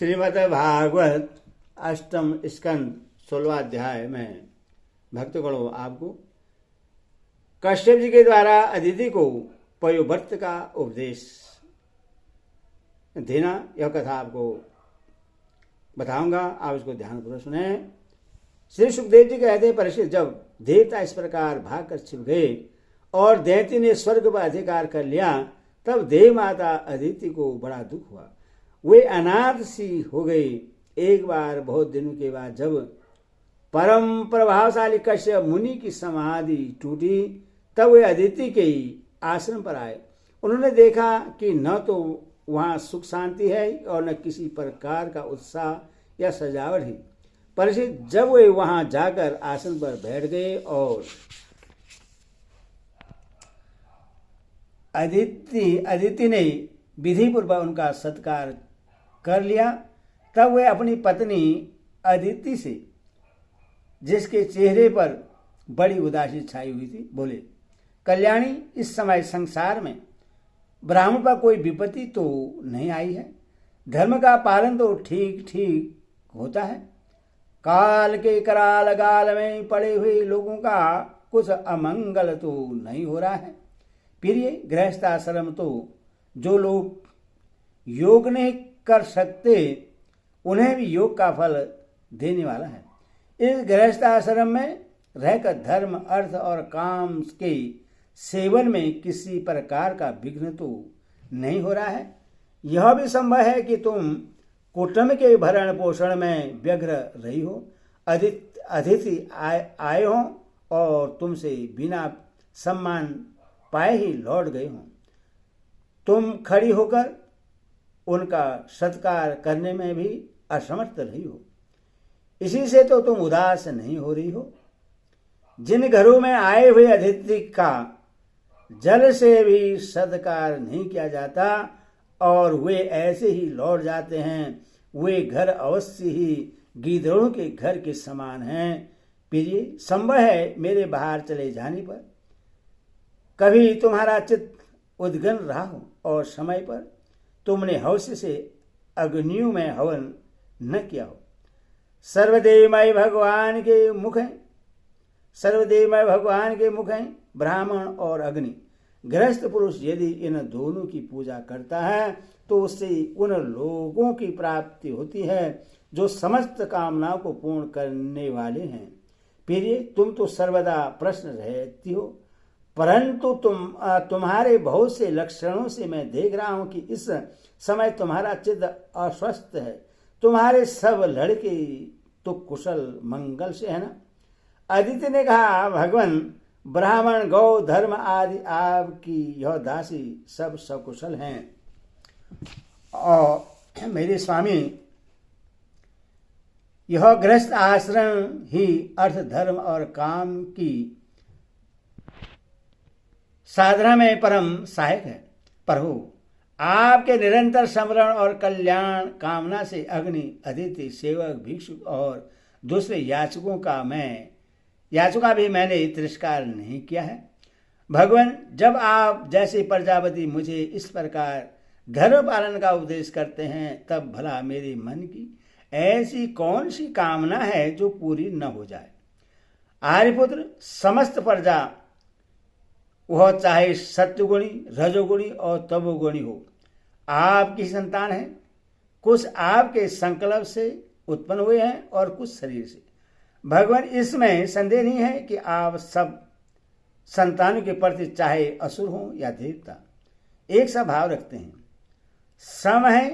श्रीमद् भागवत अष्टम स्कंद 16वां अध्याय में भक्तगणों आपको कश्यप जी के द्वारा अदिति को पयोव्रत का उपदेश देना, यह कथा आपको बताऊंगा। आप इसको ध्यानपूर्वक सुने। श्री सुखदेव जी कहते हैं, परीक्षित, जब देवता इस प्रकार भागकर छिप गए और दैत्य ने स्वर्ग पर अधिकार कर लिया, तब देव माता अदिति को बड़ा दुख हुआ। वे अनाथ सी हो गई। एक बार बहुत दिनों के बाद जब परम प्रभावशाली कश्यप मुनि की समाधि टूटी, तब वे अदिति के आश्रम पर आए। उन्होंने देखा कि न तो वहां सुख शांति है और न किसी प्रकार का उत्साह या सजावट है। परीक्षित, जब वे वहां जाकर आसन पर बैठ गए और अदिति ने विधिपूर्वक उनका सत्कार कर लिया, तब वे अपनी पत्नी अदिति से, जिसके चेहरे पर बड़ी उदासी छाई हुई थी, बोले, कल्याणी, इस समय संसार में ब्राह्मण पर कोई विपत्ति तो नहीं आई है। धर्म का पालन तो ठीक ठीक होता है। काल के कराल गाल में पड़े हुए लोगों का कुछ अमंगल तो नहीं हो रहा है। फिर ये गृहस्थाश्रम तो जो लोग योग नहीं कर सकते उन्हें भी योग का फल देने वाला है। इस गृहस्थाश्रम में रहकर धर्म, अर्थ और काम के सेवन में किसी प्रकार का विघ्न तो नहीं हो रहा है। यह भी संभव है कि तुम कुटुंब के भरण पोषण में व्यग्र रही हो, अतिथि आए हो और तुमसे बिना सम्मान पाए ही लौट गए हो। तुम खड़ी होकर उनका सत्कार करने में भी असमर्थ रही हो। इसी से तो तुम उदास नहीं हो रही हो। जिन घरों में आए हुए अतिथि का जल से भी सत्कार नहीं किया जाता और वे ऐसे ही लौट जाते हैं, वे घर अवश्य ही गीदड़ों के घर के समान हैं। प्रिय, संभव है मेरे बाहर चले जाने पर कभी तुम्हारा चित्त उद्गन रहा हो और समय पर तुमने हौस से अग्नियों में हवन न किया हो। सर्वदेवमय भगवान के मुख हैं, सर्वदेवमय भगवान के मुख हैं ब्राह्मण और अग्नि। गृहस्थ पुरुष यदि इन दोनों की पूजा करता है तो उससे उन लोगों की प्राप्ति होती है जो समस्त कामनाओं को पूर्ण करने वाले हैं। फिर तुम तो सर्वदा प्रश्न रहती हो, परंतु तुम्हारे बहुत से लक्षणों से मैं देख रहा हूं कि इस समय तुम्हारा चित्त अस्वस्थ है। तुम्हारे सब लड़के तो कुशल मंगल से है ना? अदिति ने कहा, भगवान, ब्राह्मण, गौ, धर्म आदि आपकी यह दासी सब सकुशल हैं और मेरे स्वामी, यह गृहस्थ आश्रम ही अर्थ, धर्म और काम की साधना में परम सहायक है। प्रभु, आपके निरंतर स्मरण और कल्याण कामना से अग्नि, अदिति, सेवक, भिक्षुक और दूसरे याचका भी मैंने तिरस्कार नहीं किया है। भगवान, जब आप जैसे प्रजापति मुझे इस प्रकार धर्म पालन का उपदेश करते हैं, तब भला मेरे मन की ऐसी कौन सी कामना है जो पूरी न हो जाए। आर्यपुत्र, समस्त प्रजा, वह चाहे सत्वगुणी, रजोगुणी और तमोगुणी हो, आपकी संतान है। कुछ आपके संकल्प से उत्पन्न हुए हैं और कुछ शरीर से। भगवान, इसमें संदेह नहीं है कि आप सब संतानों के प्रति चाहे असुर हो या देवता एक सा भाव रखते हैं। सम है,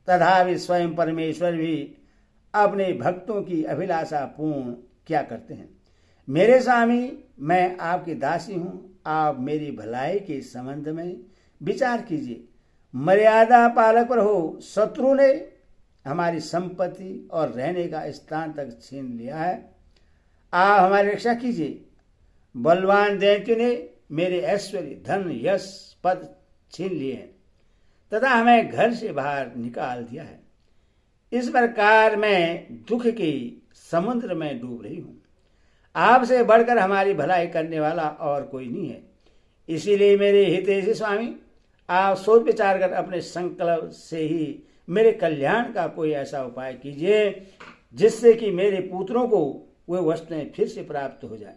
तथापि स्वयं परमेश्वर भी अपने भक्तों की अभिलाषा पूर्ण क्या करते हैं। मेरे स्वामी, मैं आपकी दासी हूं। आप मेरी भलाई के संबंध में विचार कीजिए। मर्यादा पालक पर हो। शत्रु ने हमारी संपत्ति और रहने का स्थान तक छीन लिया है। आप हमारी रक्षा कीजिए। बलवान दैत्य ने मेरे ऐश्वर्य, धन, यश, पद छीन लिए हैं तथा हमें घर से बाहर निकाल दिया है। इस प्रकार मैं दुख के समुद्र में डूब रही हूं। आपसे बढ़कर हमारी भलाई करने वाला और कोई नहीं है। इसीलिए मेरे हितैषी स्वामी, आप सोच विचार कर अपने संकल्प से ही मेरे कल्याण का कोई ऐसा उपाय कीजिए जिससे कि मेरे पुत्रों को वे वस्तुएं फिर से प्राप्त हो जाए।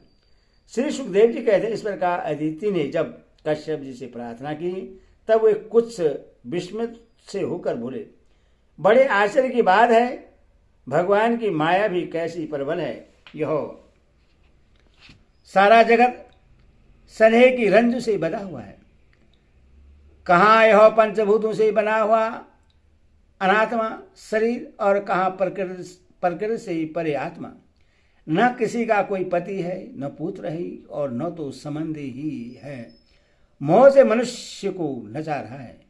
श्री सुखदेव जी कहते हैं, इस प्रकार अदिति ने जब कश्यप जी से प्रार्थना की तब वे कुछ विस्मित से होकर बोले, बड़े आश्चर्य की बात है, भगवान की माया भी कैसी प्रबल है। यह सारा जगत स्नेह की रंज से बना हुआ है। कहाँ यह पंचभूतों से बना हुआ अनात्मा शरीर और कहाँ प्रकृति से ही परे आत्मा। न किसी का कोई पति है, न पुत्र है, और न तो संबंधी ही है। मोह से मनुष्य को नचा रहा है।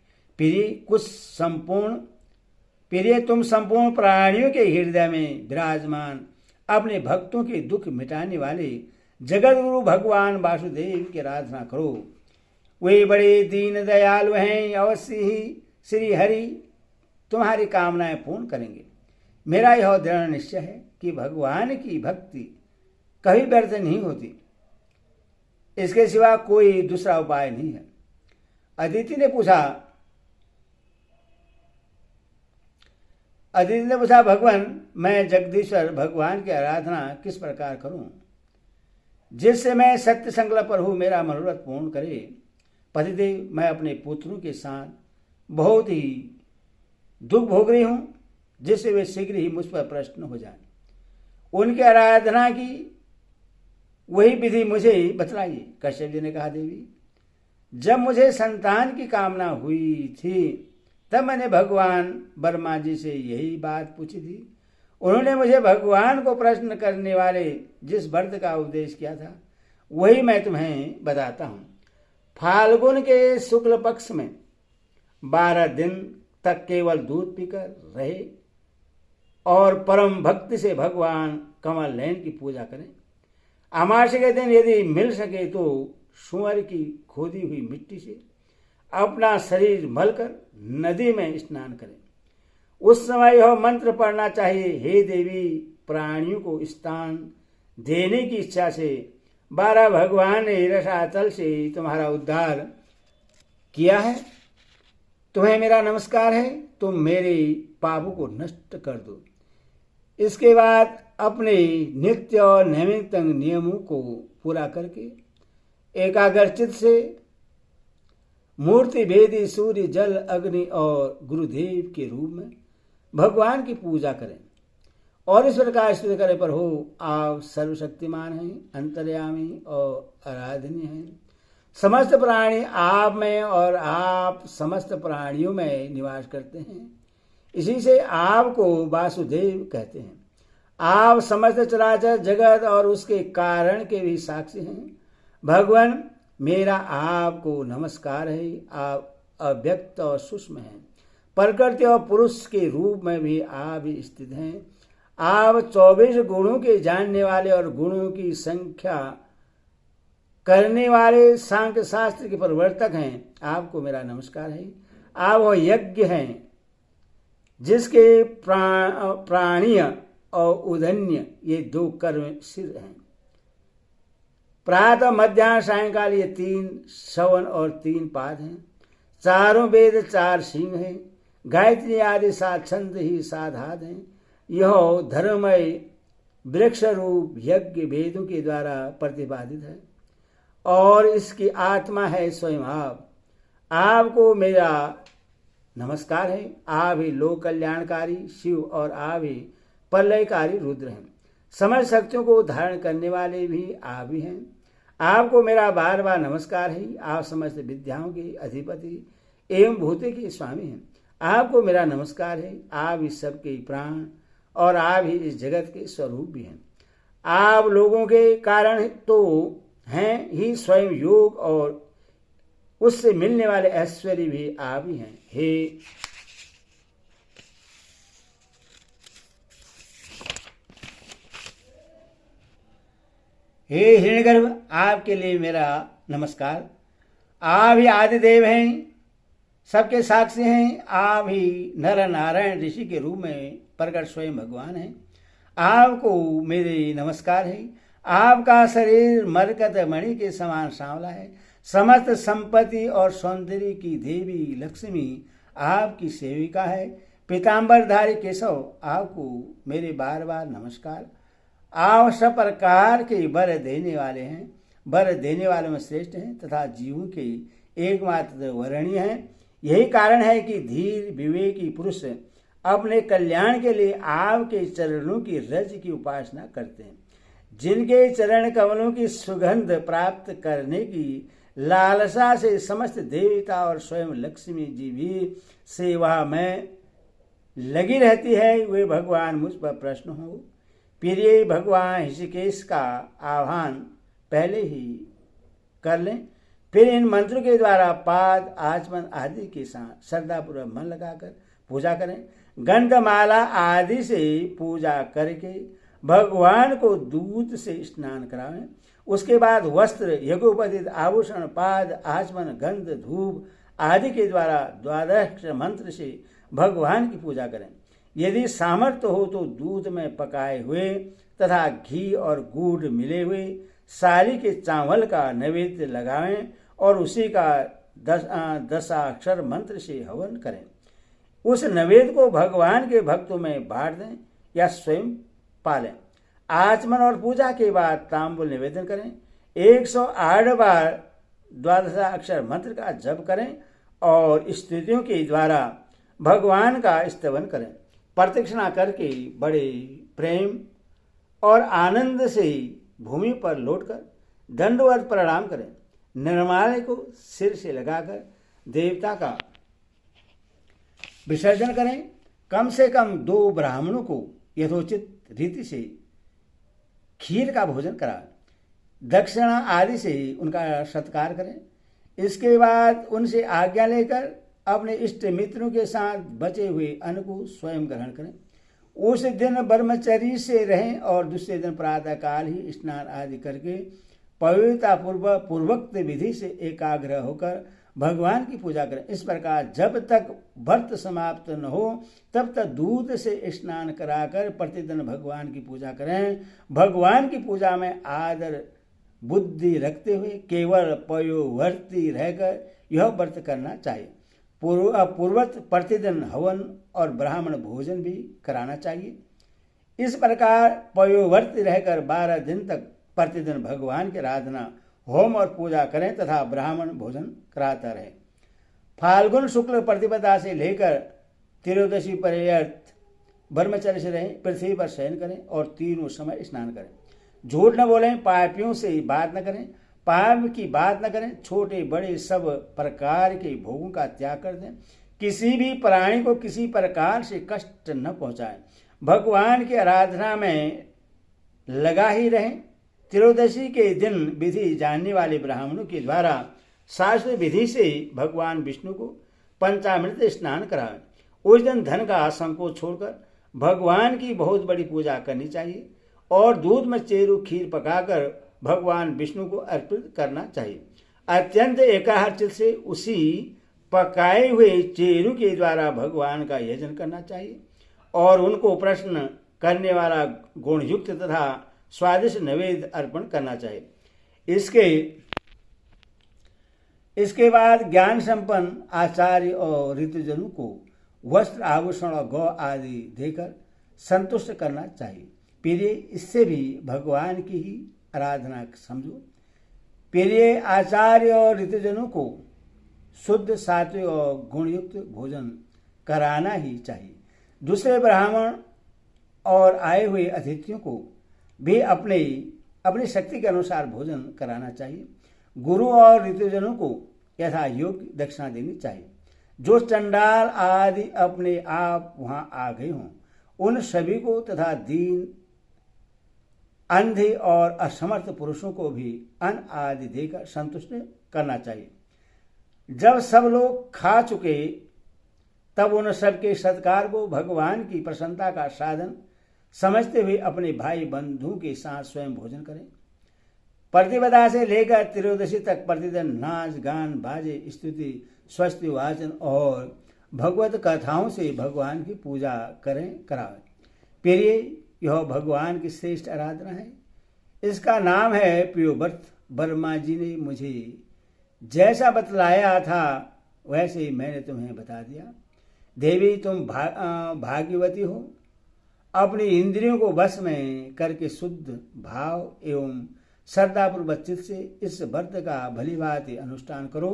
प्रिय तुम संपूर्ण प्राणियों के हृदय में विराजमान अपने भक्तों के दुख मिटाने वाले जगत गुरु भगवान वासुदेव की आराधना करो। वे बड़े दीन दयालु हैं, अवश्य ही श्री हरि तुम्हारी कामनाएं पूर्ण करेंगे। मेरा यह दृढ़ निश्चय है कि भगवान की भक्ति कभी व्यर्थ नहीं होती, इसके सिवा कोई दूसरा उपाय नहीं है। अदिति ने पूछा, भगवान मैं जगदीश्वर भगवान की आराधना किस प्रकार करूं जिससे मैं सत्य संकल्प पर हूं मेरा मनोरथ पूर्ण करे। पतिदेव, मैं अपने पुत्रों के साथ बहुत ही दुख भोग रही हूं, जिससे वे शीघ्र ही मुझ पर प्रसन्न हो जाएं। उनकी आराधना की वही विधि मुझे बतलाइए। कश्यप जी ने कहा, देवी, जब मुझे संतान की कामना हुई थी तब मैंने भगवान ब्रह्मा जी से यही बात पूछी थी। उन्होंने मुझे भगवान को प्रश्न करने वाले जिस व्रत का उपदेश किया था वही मैं तुम्हें बताता हूं। फाल्गुन के शुक्ल पक्ष में 12 दिन तक केवल दूध पीकर रहे और परम भक्ति से भगवान कमल नयन की पूजा करें। अमावस्या के दिन यदि मिल सके तो सुअर की खोदी हुई मिट्टी से अपना शरीर मलकर नदी में स्नान करें। उस समय यह मंत्र पढ़ना चाहिए, हे देवी, प्राणियों को स्थान देने की इच्छा से 12 भगवान ने रसातल से तुम्हारा उद्धार किया है। तुम्हें मेरा नमस्कार है, तुम मेरे पापों को नष्ट कर दो। इसके बाद अपने नित्य और नैमित्तिक नियमों को पूरा करके एकाग्रचित से मूर्ति वेदी सूर्य जल अग्नि और गुरुदेव के रूप में भगवान की पूजा करें और इस प्रकार स्तुति करें, पर हो आप सर्वशक्तिमान हैं, अंतर्यामी और आराधनीय हैं। समस्त प्राणी आप में और आप समस्त प्राणियों में निवास करते हैं, इसी से आपको वासुदेव कहते हैं। आप समस्त चराचर जगत और उसके कारण के भी साक्षी हैं। भगवान, मेरा आपको नमस्कार है। आप अव्यक्त और सूक्ष्म हैं, प्रकृति और पुरुष के रूप में भी आप ही स्थित हैं। आप 24 गुणों के जानने वाले और गुणों की संख्या करने वाले सांख्य शास्त्र के प्रवर्तक हैं। आपको मेरा नमस्कार है। आप वो यज्ञ हैं जिसके प्राणीय और उदन्य ये 2 कर्म सिर हैं। प्रातः मध्याह्न सायंकाल ये 3 श्रवण और 3 पाद हैं। चारों वेद 4 सिंह हैं। गायत्री आदि 7 छंद ही 7 हाथ हैं। यह धर्ममय वृक्ष रूप यज्ञ वेदों के द्वारा प्रतिपादित है और इसकी आत्मा है स्वयं आप। आपको मेरा नमस्कार है। आप ही लोक कल्याणकारी शिव और आप ही प्रलयकारी रुद्र हैं। समस्त शक्तियों को धारण करने वाले भी आप ही हैं। आपको मेरा बार बार नमस्कार है। आप समस्त विद्याओं के अधिपति एवं भूते के स्वामी हैं। आपको मेरा नमस्कार है। आप इस सबके प्राण और आप ही इस जगत के स्वरूप भी हैं। आप लोगों के कारण तो हैं ही स्वयं योग और उससे मिलने वाले ऐश्वर्य भी आप ही हैं। हे हिरण्यगर्भ, आपके लिए मेरा नमस्कार। आप ही आदिदेव हैं, सबके साक्षी हैं। आप ही नर नारायण ऋषि के रूप में प्रकट स्वयं भगवान हैं। आपको मेरे नमस्कार है। आपका शरीर मरकत मणि के समान सांवला है। समस्त संपत्ति और सौंदर्य की देवी लक्ष्मी आपकी सेविका है। पीताम्बरधारी केशव, आपको मेरे बार बार नमस्कार। आप सब प्रकार के वर देने वाले हैं, वर देने वालों में श्रेष्ठ हैं तथा जीवों के एकमात्र वरणीय हैं। यही कारण है कि धीर विवेकी पुरुष अपने कल्याण के लिए आपके चरणों की रज की उपासना करते हैं। जिनके चरण कमलों की सुगंध प्राप्त करने की लालसा से समस्त देवता और स्वयं लक्ष्मी जी भी सेवा में लगी रहती है, वे भगवान मुझ पर प्रसन्न हो। प्रिय भगवान ऋषिकेश का आह्वान पहले ही कर लें, फिर इन मंत्रों के द्वारा पाद आचमन आदि के साथ श्रद्धापूर्वक मन लगाकर पूजा करें। गंधमाला आदि से पूजा करके भगवान को दूध से स्नान करावें। उसके बाद वस्त्र, यज्ञोपवीत आभूषण, पाद आचमन, गंध, धूप आदि के द्वारा द्वादश मंत्र से भगवान की पूजा करें। यदि सामर्थ्य हो तो दूध में पकाए हुए तथा घी और गुड़ मिले हुए साली के चावल का नैवेद्य लगावें और उसी का 10 मंत्र से हवन करें। उस नैवेद्य को भगवान के भक्तों में बांट दें या स्वयं पालें। आचमन और पूजा के बाद तांबुल निवेदन करें। 108 बार 12 मंत्र का जप करें और स्तुतियों के द्वारा भगवान का स्तवन करें। प्रदक्षिणा करके बड़े प्रेम और आनंद से भूमि पर लौटकर दंडवत प्रणाम करें। निर्माल्य को सिर से लगाकर देवता का विसर्जन करें। कम से कम 2 ब्राह्मणों को यथोचित रीति से खीर का भोजन कराएं। दक्षिणा आदि से उनका सत्कार करें। इसके बाद उनसे आज्ञा लेकर अपने इष्ट मित्रों के साथ बचे हुए अन्न को स्वयं ग्रहण करें। उस दिन ब्रह्मचर्य से रहें और दूसरे दिन प्रातः काल ही स्नान आदि करके पवित्रता पूर्वक विधि से एकाग्र होकर भगवान की पूजा करें। इस प्रकार जब तक व्रत समाप्त न हो तब तक दूध से स्नान कराकर प्रतिदिन भगवान की पूजा करें। भगवान की पूजा में आदर बुद्धि रखते हुए केवल पयोवर्ती रहकर यह व्रत करना चाहिए। पूर्वत प्रतिदिन हवन और ब्राह्मण भोजन भी कराना चाहिए। इस प्रकार पयोवर्ती रहकर 12 दिन तक प्रतिदिन भगवान की आराधना, होम और पूजा करें तथा ब्राह्मण भोजन कराता रहे। फाल्गुन शुक्ल प्रतिपदा से लेकर त्रयोदशी पर्यंत ब्रह्मचर्य से रहें। पृथ्वी पर शयन करें और तीनों समय स्नान करें। झूठ न बोलें, पापियों से बात न करें, पाप की बात न करें, छोटे बड़े सब प्रकार के भोगों का त्याग कर दें। किसी भी प्राणी को किसी प्रकार से कष्ट न पहुंचाएं। भगवान की आराधना में लगा ही रहें। त्रयोदशी के दिन विधि जानने वाले ब्राह्मणों के द्वारा शास्त्र विधि से भगवान विष्णु को पंचामृत स्नान कराएं। उस दिन धन का संकोच छोड़कर भगवान की बहुत बड़ी पूजा करनी चाहिए और दूध में चेरू खीर पकाकर भगवान विष्णु को अर्पित करना चाहिए। अत्यंत एकाग्र चित्त से उसी पकाए हुए चेरू के द्वारा भगवान का यजन करना चाहिए और उनको प्रश्न करने वाला गुणयुक्त तथा स्वादिष्ट नैवेद्य अर्पण करना चाहिए। इसके बाद ज्ञान संपन्न आचार्य और ऋतुजनों को वस्त्र, आभूषण और गौ आदि देकर संतुष्ट करना चाहिए। प्रिय, इससे भी भगवान की ही आराधना समझो। प्रिय, आचार्य और ऋतुजनों को शुद्ध, सात्विक और गुणयुक्त भोजन कराना ही चाहिए। दूसरे ब्राह्मण और आए हुए अतिथियों को भी अपनी शक्ति के अनुसार भोजन कराना चाहिए। गुरु और ऋतुजनों को यथा योग्य दक्षिणा देनी चाहिए। जो चंडाल आदि अपने आप वहां आ गए हों उन सभी को तथा दीन, अंधे और असमर्थ पुरुषों को भी अन्न आदि देकर संतुष्ट करना चाहिए। जब सब लोग खा चुके तब उन सबके सत्कार को भगवान की प्रसन्नता का साधन समझते हुए अपने भाई बंधुओं के साथ स्वयं भोजन करें। प्रतिपदा से लेकर त्रयोदशी तक प्रतिदिन नाच, गान, बाजे, स्तुति, स्वस्ति वाचन और भगवत कथाओं से भगवान की पूजा करावें। प्रिय, यह भगवान की श्रेष्ठ आराधना है। इसका नाम है प्रियोव्रत। वर्मा जी ने मुझे जैसा बतलाया था वैसे ही मैंने तुम्हें बता दिया। देवी तुम भाग्यवती हो। अपनी इंद्रियों को वश में करके शुद्ध भाव एवं श्रद्धापूर्वक चित्त से इस व्रत का भलीभांति अनुष्ठान करो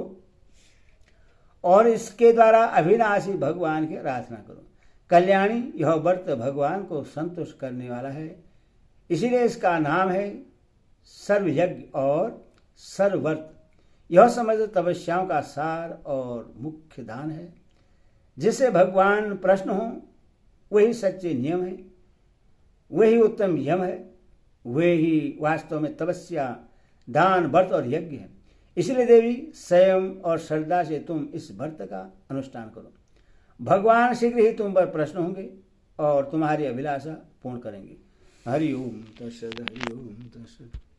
और इसके द्वारा अविनाशी भगवान की आराधना करो। कल्याणी, यह व्रत भगवान को संतुष्ट करने वाला है, इसीलिए इसका नाम है सर्वयज्ञ और सर्वव्रत। यह समझ तपस्याओं का सार और मुख्य दान है। जिससे भगवान प्रसन्न हो वही सच्चे नियम है, वही उत्तम यम है, वे ही वास्तव में तपस्या, दान, व्रत और यज्ञ है। इसलिए देवी संयम और श्रद्धा से तुम इस व्रत का अनुष्ठान करो। भगवान शीघ्र ही तुम पर प्रसन्न होंगे और तुम्हारी अभिलाषा पूर्ण करेंगे। हरि ओम तत्सत, हरि ओम तत्सत।